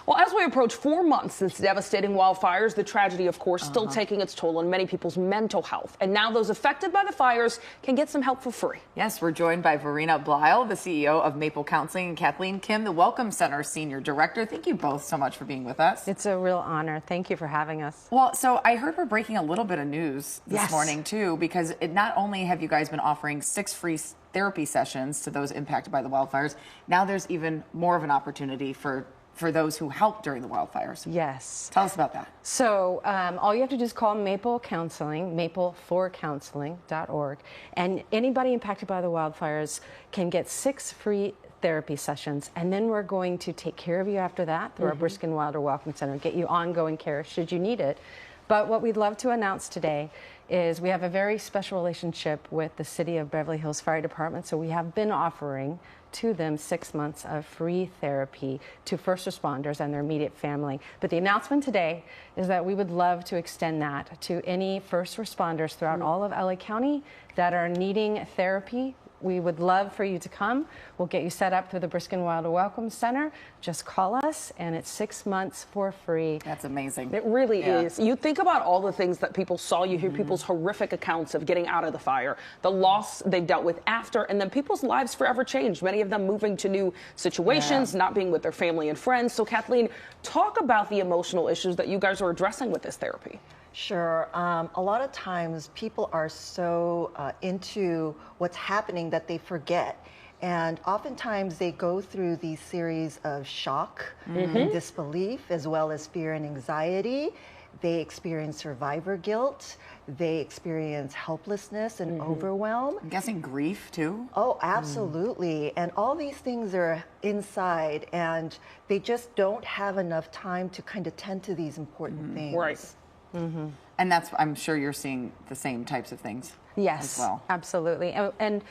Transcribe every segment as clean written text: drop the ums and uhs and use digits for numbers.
Well, as we approach 4 months since devastating wildfires, the tragedy, of course, still taking its toll on many people's mental health. And now those affected by the fires can get some help for free. Yes, we're joined by Varina, Bleil, the CEO of Maple Counseling, and Kathleen Kim, the Welcome Center Senior Director. Thank you both so much for being with us. It's a real honor. Thank you for having us. Well, so I heard we're breaking a little bit of news this morning, too, because not only have you guys been offering 6 free therapy sessions to those impacted by the wildfires, now there's even more of an opportunity for those who helped during the wildfires. Yes. Tell us about that. So all you have to do is call Maple Counseling, mapleforcounseling.org, and anybody impacted by the wildfires can get 6 free therapy sessions, and then we're going to take care of you after that through our Briskin Wilder Welcome Center, get you ongoing care should you need it. But what we'd love to announce today is we have a very special relationship with the City of Beverly Hills Fire Department, so we have been offering to them 6 months of free therapy to first responders and their immediate family. But the announcement today is that we would love to extend that to any first responders throughout all of LA County that are needing therapy. We would love for you to come. We'll get you set up through the Briskin Wilder Welcome Center. Just call us, and it's 6 months for free. That's amazing. It really is. You think about all the things that people saw. You hear people's horrific accounts of getting out of the fire, the loss they've dealt with after, and then people's lives forever changed. Many of them moving to new situations, not being with their family and friends. So, Kathleen, talk about the emotional issues that you guys are addressing with this therapy. Sure. A lot of times people are so into what's happening that they forget. And oftentimes they go through these series of shock and disbelief, as well as fear and anxiety. They experience survivor guilt. They experience helplessness and overwhelm. I'm guessing grief, too? Oh, absolutely. And all these things are inside, and they just don't have enough time to kind of tend to these important things. Right. And that's, I'm sure you're seeing the same types of things as well. Absolutely. And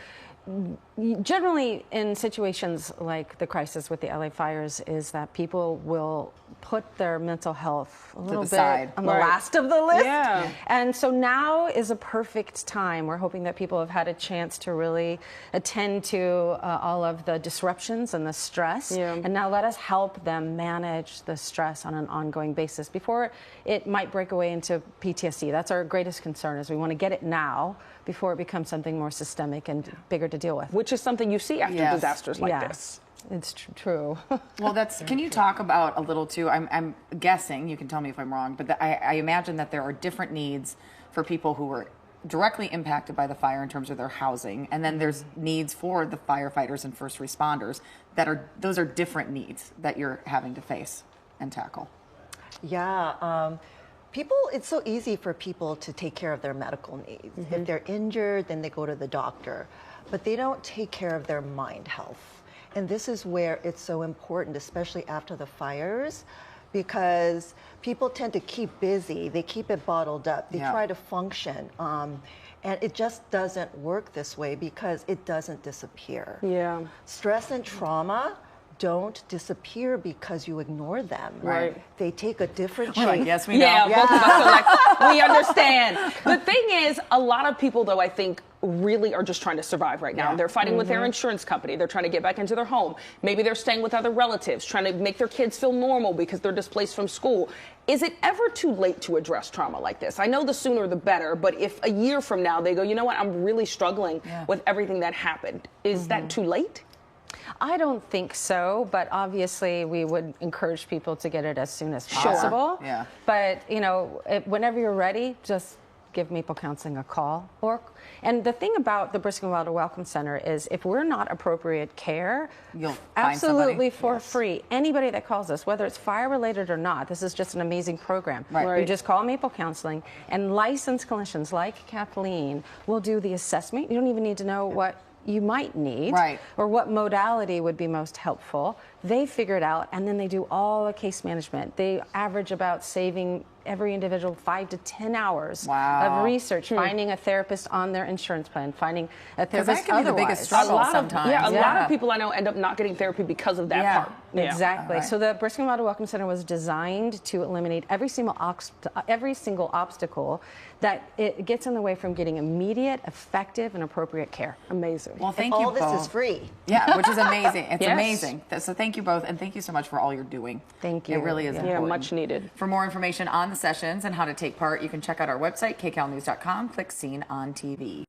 generally in situations like the crisis with the LA fires is that people will put their mental health a little bit on the last of the list. Yeah. And so now is a perfect time. We're hoping that people have had a chance to really attend to all of the disruptions and the stress. And now let us help them manage the stress on an ongoing basis before it might break away into PTSD. That's our greatest concern, is we want to get it now before it becomes something more systemic and bigger to deal with. Which is something you see after disasters like this. It's true. Well, can you talk about a little too? I'm guessing, you can tell me if I'm wrong, but I imagine that there are different needs for people who were directly impacted by the fire in terms of their housing, and then there's needs for the firefighters and first responders those are different needs that you're having to face and tackle. Yeah. It's so easy for people to take care of their medical needs. If they're injured, then they go to the doctor, but they don't take care of their mind health. And this is where it's so important, especially after the fires, because people tend to keep busy. They keep it bottled up. They try to function. And it just doesn't work this way because it doesn't disappear. Yeah. Stress and trauma don't disappear because you ignore them. Right. They take a different shape. Like, yes, we know. Yeah, both of us are like, we understand. The thing is, a lot of people, though, I think, really are just trying to survive right now. They're fighting with their insurance company. They're trying to get back into their home. Maybe they're staying with other relatives, trying to make their kids feel normal because they're displaced from school. Is it ever too late to address trauma like this? I know the sooner the better, but if a year from now they go, you know what, I'm really struggling with everything that happened, is that too late? I don't think so, but obviously we would encourage people to get it as soon as possible. Yeah. But, whenever you're ready, just give Maple Counseling a call. And the thing about the Briskin Wilder Welcome Center is if we're not appropriate care, you'll absolutely for free. Anybody that calls us, whether it's fire related or not, this is just an amazing program. Right. You just call Maple Counseling, and licensed clinicians like Kathleen will do the assessment. You don't even need to know what you might need or what modality would be most helpful. They figure it out, and then they do all the case management. They average about saving every individual 5 to 10 hours of research, finding a therapist on their insurance plan, finding a therapist that can be the biggest struggle sometimes. A lot of people I know end up not getting therapy because of that part. Exactly. So the Briskin Wilder Welcome Center was designed to eliminate every single obstacle that it gets in the way from getting immediate, effective, and appropriate care. Amazing. Well, thank you all both. This is free. Yeah, which is amazing. It's amazing. So thank thank you both, and thank you so much for all you're doing. Thank you. It really is Yeah, important. much needed. For more information on the sessions and how to take part, you can check out our website, kcalnews.com. Click Seen on TV.